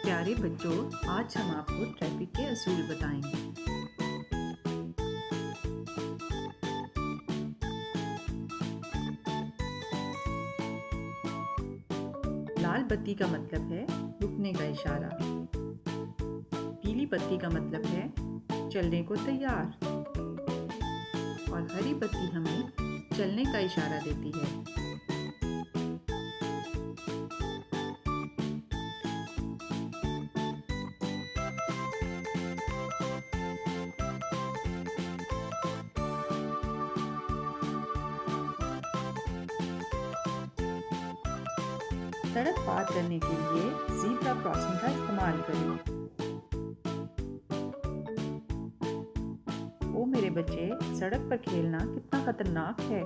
प्यारे बच्चों, आज हम आपको ट्रैफिक के असूल बताएंगे। लाल बत्ती का मतलब है रुकने का इशारा। पीली बत्ती का मतलब है चलने को तैयार। और हरी बत्ती हमें चलने का इशारा देती है। सड़क पार करने के लिए ज़ीब्रा क्रॉसिंग का इस्तेमाल करें। ओ मेरे बच्चे, सड़क पर खेलना कितना खतरनाक है।